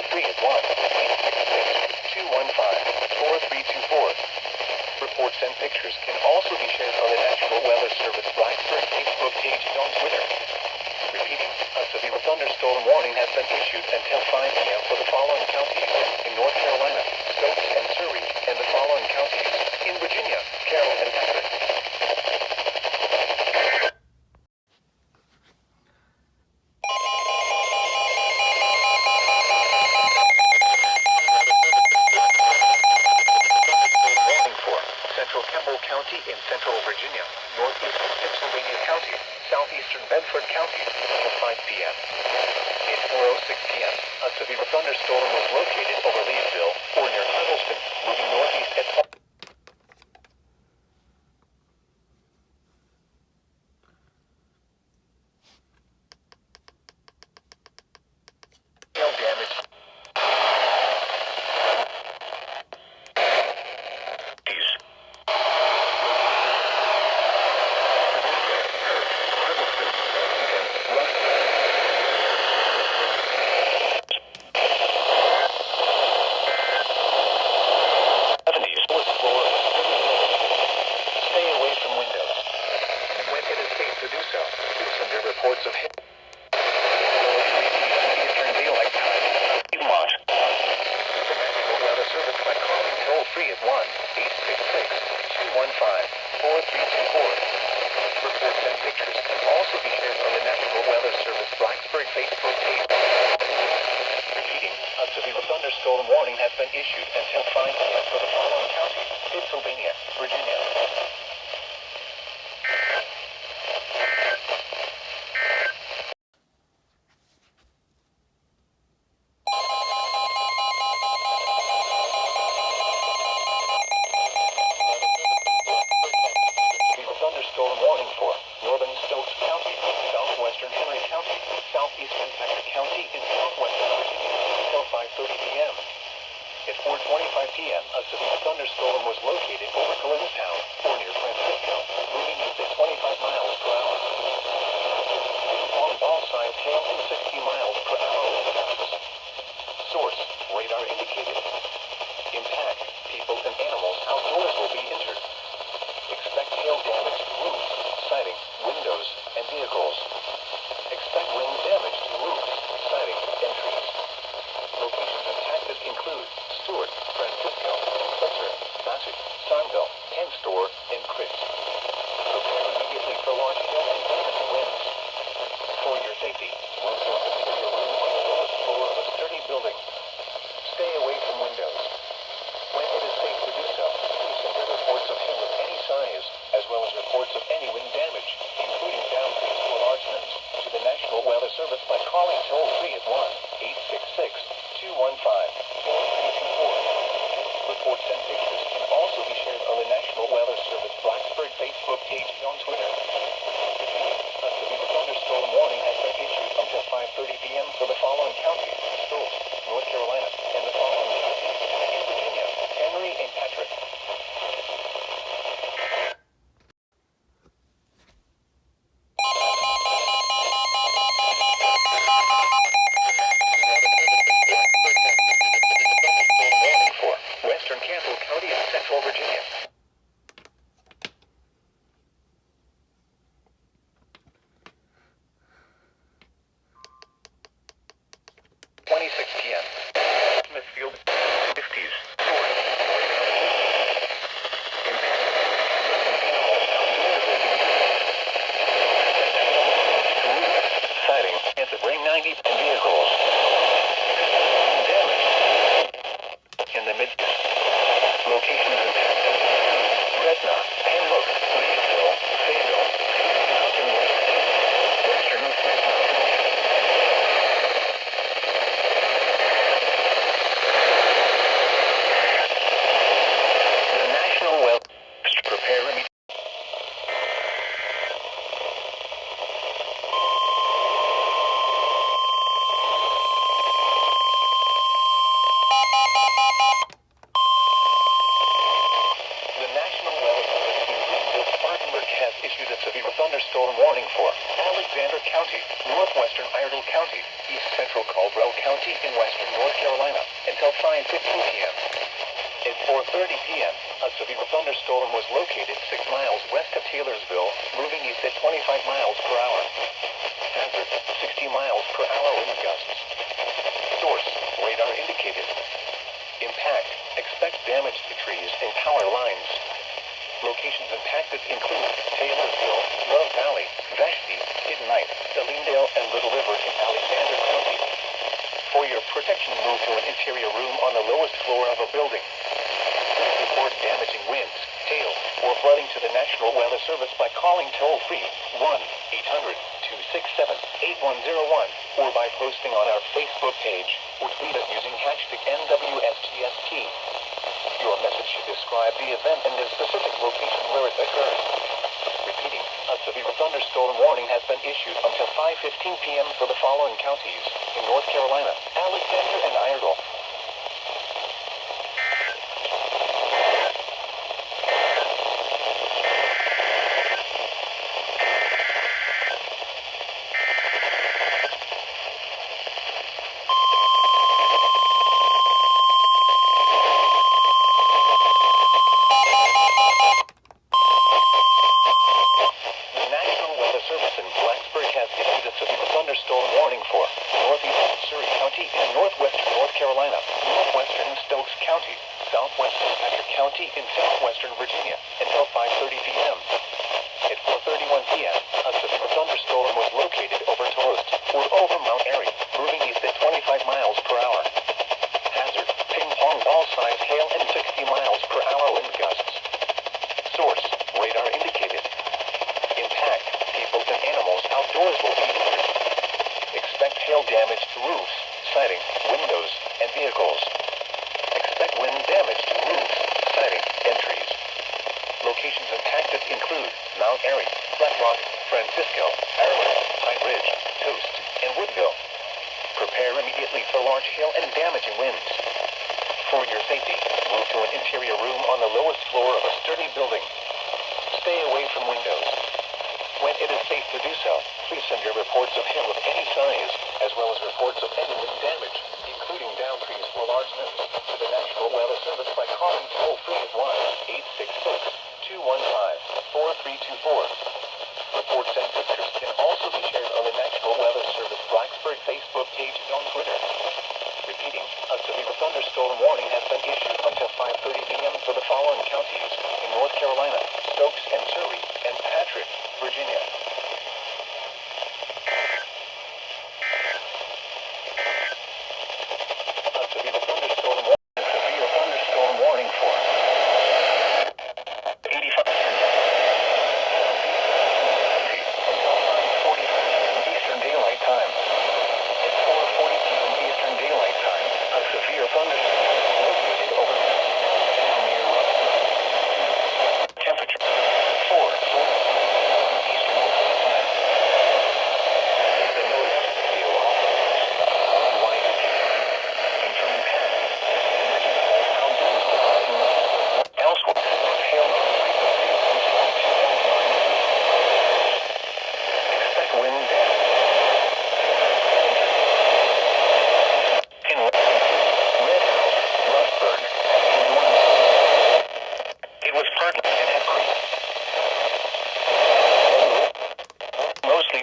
toll-free at 1-866-215-4324. Reports and pictures can also be shared on the National Weather Service Blacksburg Facebook page and on Twitter. Repeating, a severe thunderstorm warning has been issued until 5 p.m. for the following counties in North Carolina, Stokes and Surrey, and the following counties in Virginia, Carroll and Patrick. Central Campbell County in central Virginia, northeastern Pennsylvania County, southeastern Bedford County, until 5 p.m. At 4:06 p.m., a severe thunderstorm was located over Leesville or near Huddleston, moving northeast at hail damage. Reports of hail. Eastern Daylight Time. Piedmont. The National Weather Service by calling toll-free at 1-866-215-4324. Reports and pictures can also be shared on the National Weather Service Blacksburg Facebook page. Repeating, a severe thunderstorm warning has been issued until 5 p.m. for the following counties: Pennsylvania, Virginia. Thunderstorm warning for northern Stokes County, southwestern Henry County, southeastern Patrick County, in southwestern Virginia until 5:30 p.m. At 4:25 p.m., a severe thunderstorm was located over Collinstown or near Francisco, moving east at 25 miles per hour. On all sides, hail to 60 miles per hour winds. Source: radar indicated. Impact: people and animals outdoors will be injured. Expect hail damage to roofs, siding, windows, and vehicles. Expect wind damage to roofs, siding, and trees. Locations impacted include Stewart, Francisco, Spencer, Bassett, Sonville, Penn Store, and Chris. Prepare immediately for large hail and damaging winds. For your safety, move to your room on the lowest floor of a sturdy building. Stay away from windows. When it is safe to do so, please send your reports of hail of any size, as well as reports of any wind damage, including downpours or large winds, to the National Weather Service by calling toll-free at 1-866-215-4324. Reports and pictures can also be shared on the National Weather Service Blacksburg Facebook page and on Twitter. Repeating, a severe thunderstorm warning has been issued until 5:30 p.m. for the following counties: Stokes, North Carolina, and the following counties in Virginia: Henry and Patrick. Western Campbell County in central Virginia. 26 p.m. Smithfield, 50s. Siding, chance of rain 90 and vehicles. Damage. In the mid. Locations impacted. Gretna, Pembroke, Leesville, Fayetteville, Mountain West, Western Mountain. The National Weather prepare immediately. Has issued a severe thunderstorm warning for Alexander County, northwestern Iredell County, east central Caldwell County, County in western North Carolina until 5:15 p.m. At 4:30 p.m., a severe thunderstorm was located 6 miles west of Taylorsville, moving east at 25 miles per hour. Hazard, 60 miles per hour wind gusts. Source, radar indicated. Impact, expect damage to trees and power lines. Locations impacted include Taylorsville, Love Valley, Vashti, Hidden Knight, Elendale, and Little River in Alexander County. For your protection, move to an interior room on the lowest floor of a building. Please report damaging winds, hail, or flooding to the National Weather Service by calling toll-free 1-800-267-8101 or by posting on our Facebook page or tweet us using hashtag NWSGST. Your message should describe the event and the specific location where it occurred. Repeating, a severe thunderstorm warning has been issued until 5:15 p.m. for the following counties in North Carolina: Alexander and Iredell. Thunderstorm warning for northeastern Surrey County and northwestern North Carolina, northwestern Stokes County, southwestern Patrick County, and southwestern Virginia until 5:30 p.m. At 4:31 p.m., a severe thunderstorm was located over Toulouse or over Mount Airy, moving east at 25 miles per hour. Hazard, ping-pong ball-sized hail and 60 miles per hour wind gusts. Source, radar indicated. Impact, people and animals outdoors will be injured. Expect hail damage to roofs, siding, windows, and vehicles. Expect wind damage to roofs, siding, and trees. Locations impacted include Mount Airy, Flat Rock, Francisco, Arrowhead, Pine Ridge, Toast, and Woodville. Prepare immediately for large hail and damaging winds. For your safety, move to an interior room on the lowest floor of a sturdy building. Stay away from windows. When it is safe to do so, please send your reports of hail of any size, as well as reports of any wind damage, including downed trees or large limbs, to the National Weather Service by calling toll-free 1-866-215-4324. Reports and pictures can also be shared on the National Weather Service Blacksburg Facebook page and on Twitter. Repeating, a severe thunderstorm warning has been issued until 5:30 p.m. for the following counties in North Carolina: Stokes and Surrey, and Patrick, Virginia. A severe thunderstorm warning for 85 Eastern Daylight Time. At 4:40 p.m. Eastern Daylight Time, a severe thunderstorm located over near temperature 4 Eastern Daylight Time. The notice video otherwise confirmed patterns elsewhere. Hail expect wind damage. It was partly an increase. Mostly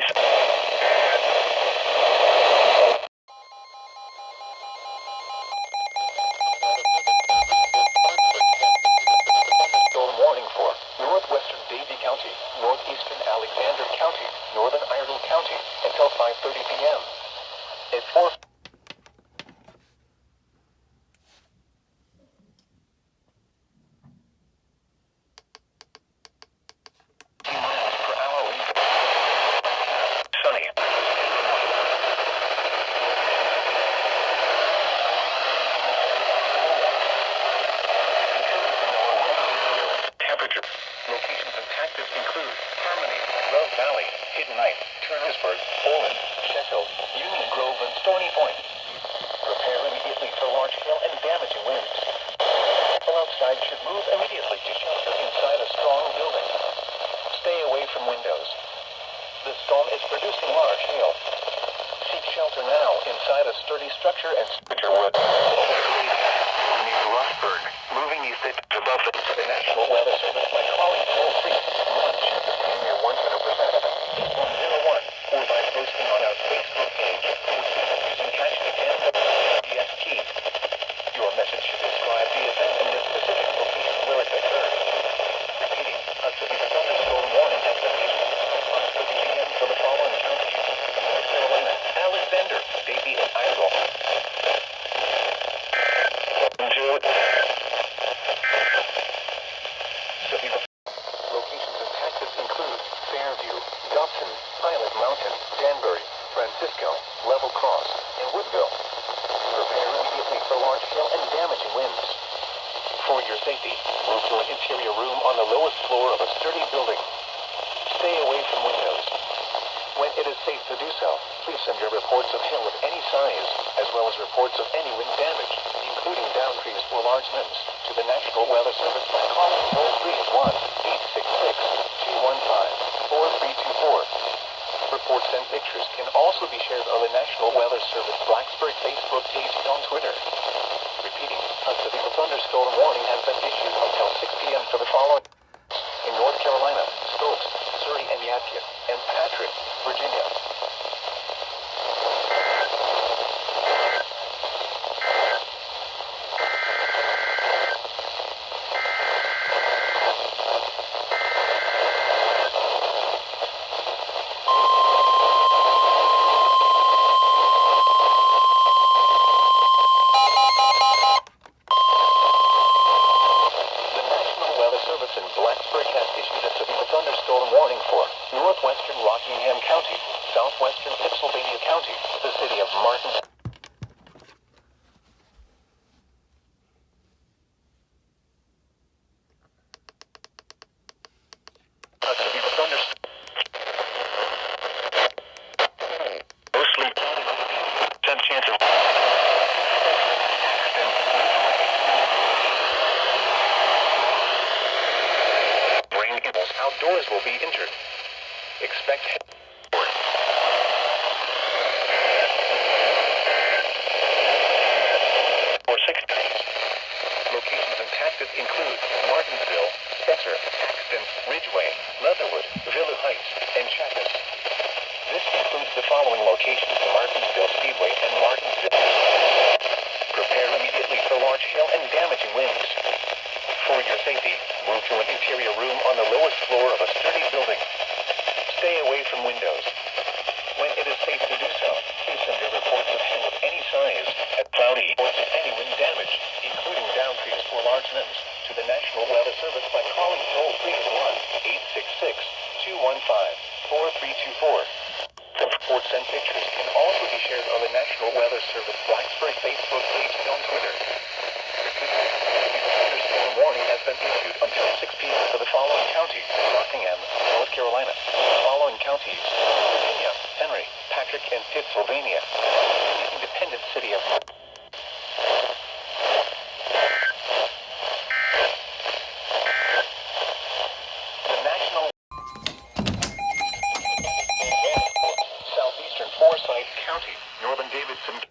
storm warning for northwestern Davie County, northeastern Alexander County, northern Iredell County until 5:30 p.m. At 4 miles per hour wind. Sunny. Temperature. Locations impacted include Harmony, Love Valley, Hidden Knight, Turnersburg, Olin, Sheffield, Union Grove, and Stony Point. Prepare immediately for large hail and damaging winds. People outside should move immediately to shelter inside a strong building. Stay away from windows. The storm is producing large hail. Seek shelter. shelter now inside a sturdy structure and wood. Near Rossburg, moving east above the National Weather Service by calling toll-free 101 or by posting on our Facebook page using hashtag EAS key. Your message should describe the event and the specific location where it occurred. Repeating, a severe thunderstorm warning has been issued at 5:30 p.m. for the following counties: North Carolina, Alexander, Davie, and Idle. Severe locations impacted include Fairview, Dobson, Pilot Mountain, Danbury, Francisco, Level Cross, and Woodville. Prepare immediately for large hail and damaging winds. For your safety, move to an interior room on the lowest floor of a sturdy building. Stay away from windows. When it is safe to do so, please send your reports of hail of any size, as well as reports of any wind damage, including downed trees or large limbs, to the National Weather Service by calling toll-free at 1-866-215-4324. Reports and pictures can also be shared on the National Weather Service Blacksburg Facebook page and on Twitter. Repeating, a severe thunderstorm warning has been issued until 6 p.m. for the following: in North Carolina, Stokes, Surrey and Yadkin, and Patrick, Virginia. In Blacksburg has issued a severe thunderstorm warning for northwestern Rockingham County, southwestern Pennsylvania County, the city of Martin. A severe thunderstorm. Mostly chance of outdoors will be injured. Expect for 6 days. Locations impacted include Martinsville, Spencer, Paxton, Ridgeway, Leatherwood, Villa Heights, and Chapman. This includes the following locations: Martinsville Speedway and Martinsville. Prepare immediately for large hail and damaging winds. For your safety, move to an interior room on the lowest floor of a sturdy building. Stay away from windows. When it is safe to do so, please send your reports of hail of any size, at cloudy, reports of any wind damage, including downed trees or large limbs, to the National Weather Service by calling toll-free at 1-866-215-4324. The reports and pictures can also be shared on the National Weather Service Blacksburg Facebook page and on Twitter. Warning has been issued until 6 p.m. for the following counties: Rockingham, North Carolina. Following counties: Virginia, Henry, Patrick, and Pittsylvania. The independent city of the National Southeastern Forsyth County, Northern Davidson.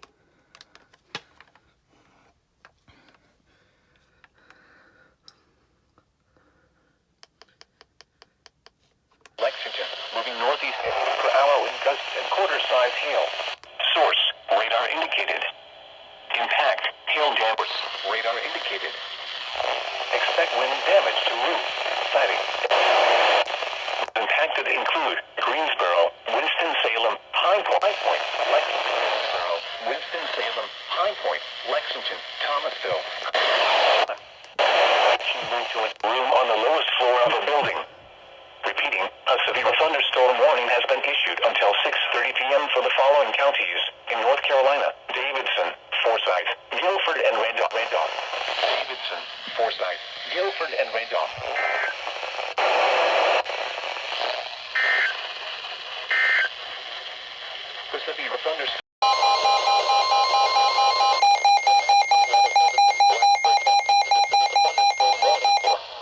Lexington, moving northeast per hour with gusts and quarter-size hail. Source, radar indicated. Impact, hail dampers, radar indicated. Expect wind damage to roof, siding. Impacted include Greensboro, Winston-Salem, Pine Point, Lexington, Greensboro, Winston-Salem, Pine Point, Lexington, Thomasville. Move to a room on the lowest floor of a building. Repeating, a severe thunderstorm warning has been issued until 6:30 p.m. for the following counties: in North Carolina, Davidson, Forsyth, Guilford, and Randolph. Davidson, Forsyth, Guilford, and Randolph. The severe thunderstorm.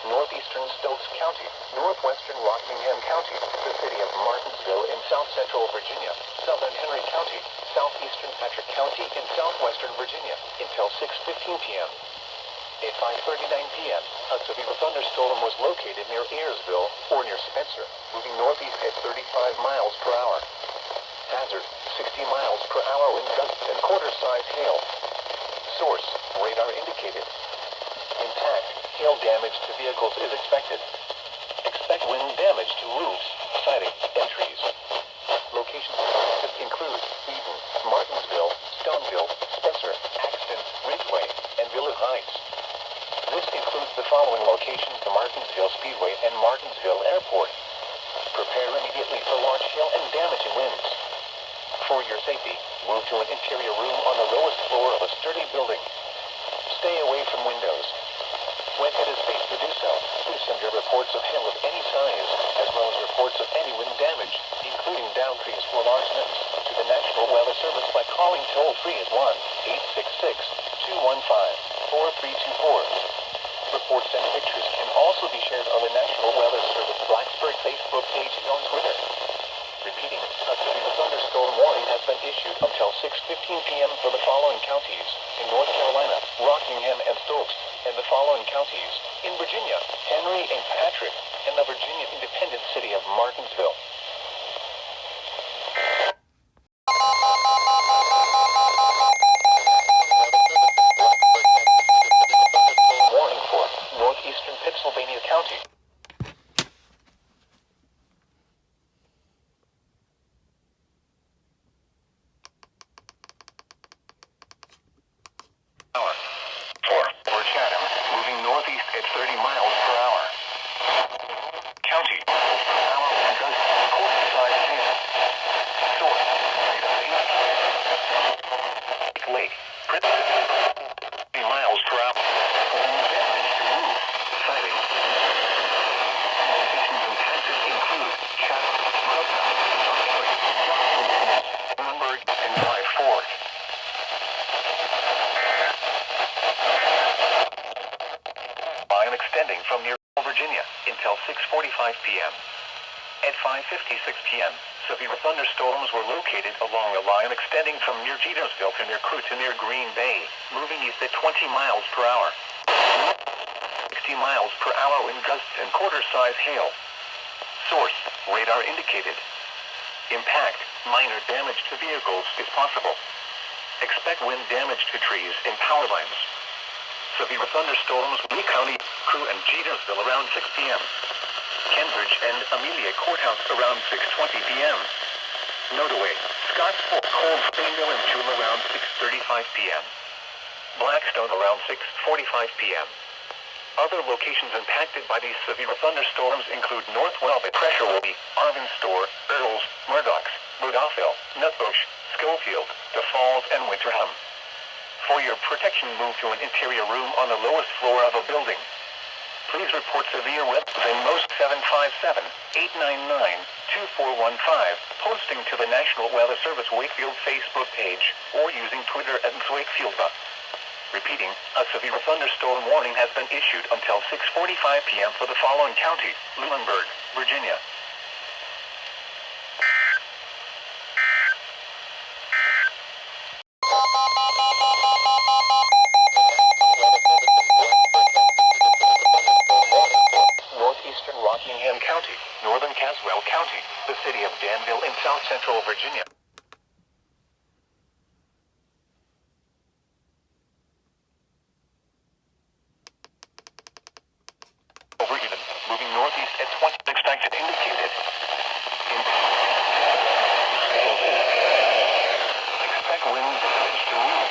Northeastern Stokes County, northwestern Rockingham County, the city of Martinsville. Gidowsville in south central Virginia, southern Henry County, southeastern Patrick County, and southwestern Virginia until 6:15 p.m. At 5:39 p.m., a severe thunderstorm was located near Ayersville, or near Spencer, moving northeast at 35 miles per hour. Hazard, 60 miles per hour wind gusts and quarter-size hail. Source, radar indicated. Impact, hail damage to vehicles is expected. Expect wind damage to roofs, siding, and trees. Locations include Eden, Martinsville, Stoneville, Spencer, Axton, Ridgeway, and Villa Heights. This includes the following locations: the Martinsville Speedway and Martinsville Airport. Prepare immediately for large hail and damaging winds. For your safety, move to an interior room on the lowest floor of a sturdy building. Stay away from windows. When it is safe to do so, please send your reports of hail of any size, as well as reports of any wind damage, including downed trees or large limbs, to the National Weather Service by calling toll-free at 1-866-215-4324. Reports and pictures can also be shared on the National Weather Service Blacksburg Facebook page and on Twitter. Repeating, a severe thunderstorm warning has been issued until 6:15 p.m. for the following counties: in North Carolina, Rockingham and Stokes, and the following counties: in Virginia, Henry and Patrick, and the Virginia independent city of Martinsville. Warning for northeastern Pennsylvania County. For Chatham, moving northeast at 30 miles per hour. County, power and gusts, quarter-size hail. Source, Lake, 30 miles per hour. Damage to roof, siding. Locations impacted include Chatham, Lunenburg, and Blythe Ford. Line extending from near Virginia until 6:45 p.m. At 5:56 p.m., severe thunderstorms were located along a line extending from near Gidowsville to near Crew to near Green Bay, moving east at 20 miles per hour. 60 miles per hour wind gusts and quarter-size hail. Source, radar indicated. Impact, minor damage to vehicles is possible. Expect wind damage to trees and power lines. Severe thunderstorms, Lee County, Crew and Gidowsville around 6 p.m. Cambridge and Amelia Courthouse around 6:20 p.m. Nodaway, Scottsville, Cold Springville and Jewel around 6:35 p.m. Blackstone around 6:45 p.m. Other locations impacted by these severe thunderstorms include North Welbit, Pressure Woody, Arvin Store, Earls, Murdoch's, Ludoville, Nutbush, Schofield, The Falls and Winterham. For your protection, move to an interior room on the lowest floor of a building. Please report severe weather in most 757-899-2415, posting to the National Weather Service Wakefield Facebook page, or using Twitter at @WakefieldBuck. Repeating, a severe thunderstorm warning has been issued until 6:45 p.m. for the following counties: Lunenburg, Virginia. Northeastern Rockingham County, northern Caswell County, the city of Danville in south central Virginia. Over even, moving northeast at 20, expected indicated. Expect wind damage to roof.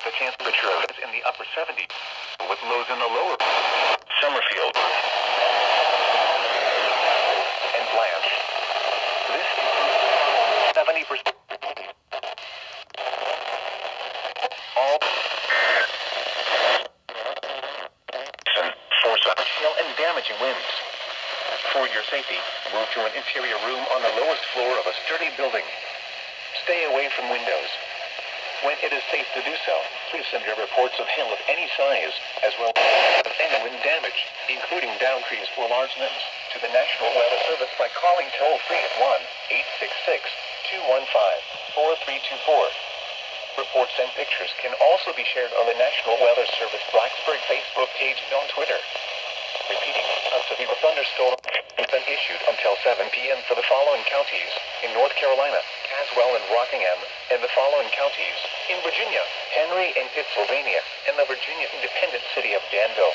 The temperature is in the upper 70s, with lows in the lower. Summerfield and Blanche. This includes 70%. All force of hail and damaging winds. For your safety, move to an interior room on the lowest floor of a sturdy building. Stay away from windows. When it is safe to do so, please send your reports of hail of any size, as well as any wind damage, including downed trees or large limbs, to to the National Weather Service by calling toll-free at 1-866-215-4324. Reports and pictures can also be shared on the National Weather Service Blacksburg Facebook page and on Twitter. Repeating, a severe thunderstorm has been issued until 7 p.m. for the following counties in North Carolina, Caswell and Rockingham, and the following counties in Virginia, Henry and Pennsylvania, and the Virginia independent city of Danville.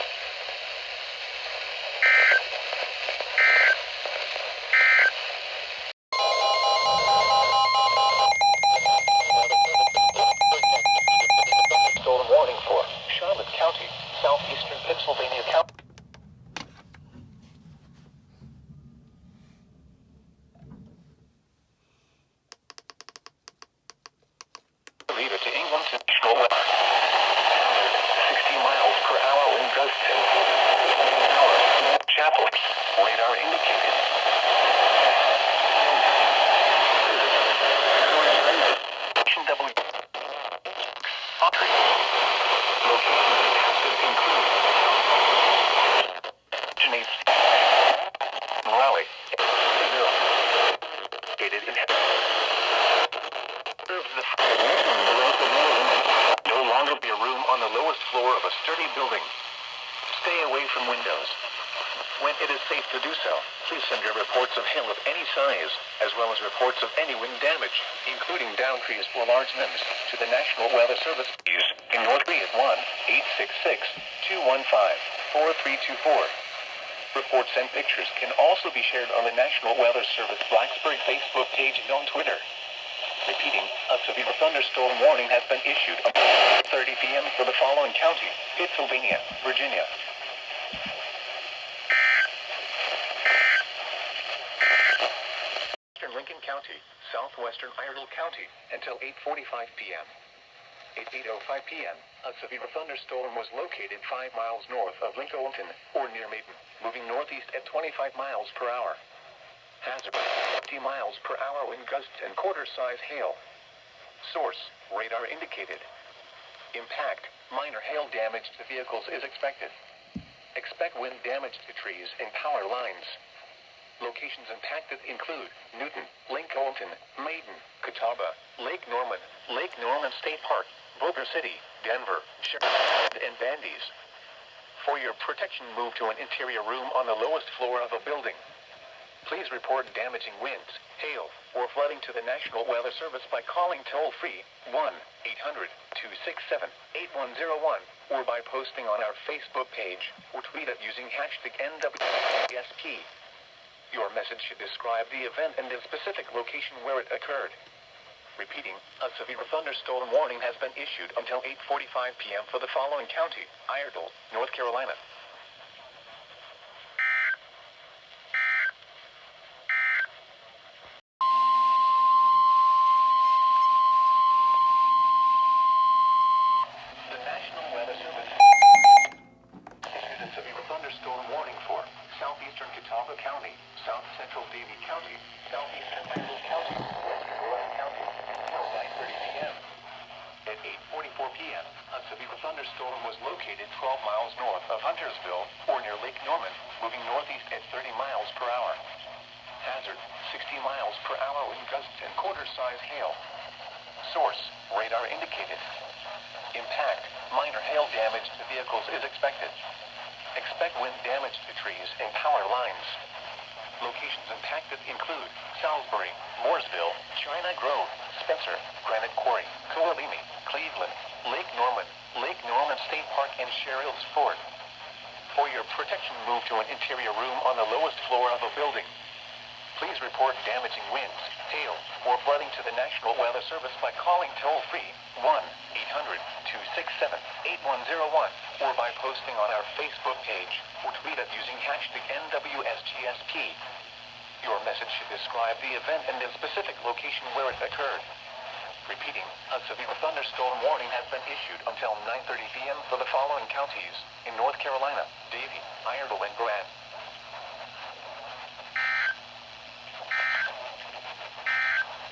Storm warning for Charlotte County, southeastern Pennsylvania County. Leader to England to national weather. 60 miles per hour wind gusts and Chapel. Radar indicated. W. Autry. Location include. Originates. Raleigh. Located in. No longer be a room on the lowest floor of a sturdy building. Stay away from windows. When it is safe to do so, please send your reports of hail of any size, as well as reports of any wind damage, including downed trees or large limbs, to the National Weather Service in North Lee at 1-866-215-4324. Reports and pictures can also be shared on the National Weather Service Blacksburg Facebook page and on Twitter. Repeating, a severe thunderstorm warning has been issued until 30 p.m. for the following counties: Pennsylvania, Virginia. Eastern Lincoln County, southwestern Iredell County, until 8:45 p.m. At 8:05 p.m., a severe thunderstorm was located 5 miles north of Lincolnton, or near Maiden, moving northeast at 25 miles per hour. Hazard, 50 miles per hour wind gusts and quarter-size hail. Source, radar indicated. Impact, minor hail damage to vehicles is expected. Expect wind damage to trees and power lines. Locations impacted include Newton, Lincolnton, Maiden, Catawba, Lake Norman State Park, Boulder City, Denver, Sherman, and Bandies. For your protection, move to an interior room on the lowest floor of a building. Please report damaging winds, hail, or flooding to the National Weather Service by calling toll-free 1-800-267-8101 or by posting on our Facebook page or tweet it using hashtag NWSP. Your message should describe the event and the specific location where it occurred. Repeating, a severe thunderstorm warning has been issued until 8:45 p.m. for the following county: Iredell, North Carolina. Thunderstorm warning for southeastern Catawba County, south central Davie County, southeastern Iredell County, western Rowan County, until 9:30 p.m. At 8:44 p.m., a severe thunderstorm was located 12 miles north of Huntersville, or near Lake Norman, moving northeast at 30 miles per hour. Hazard, 60 miles per hour wind gusts and quarter-size hail. Source, radar indicated. Impact, minor hail damage to vehicles is expected. Expect wind damage to trees and power lines. Locations impacted include Salisbury, Mooresville, China Grove, Spencer, Granite Quarry, Coalimi, Cleveland, Lake Norman State Park, and Sherrills Ford. For your protection, move to an interior room on the lowest floor of a building. Please report damaging winds, hail, or flooding to the National Weather Service by calling toll-free 1-800-267-8101 or by posting on our Facebook page or tweet it using hashtag NWSGSP. Your message should describe the event and the specific location where it occurred. Repeating, a severe thunderstorm warning has been issued until 9:30 p.m. for the following counties in North Carolina: Davie, Iredell, and Grant.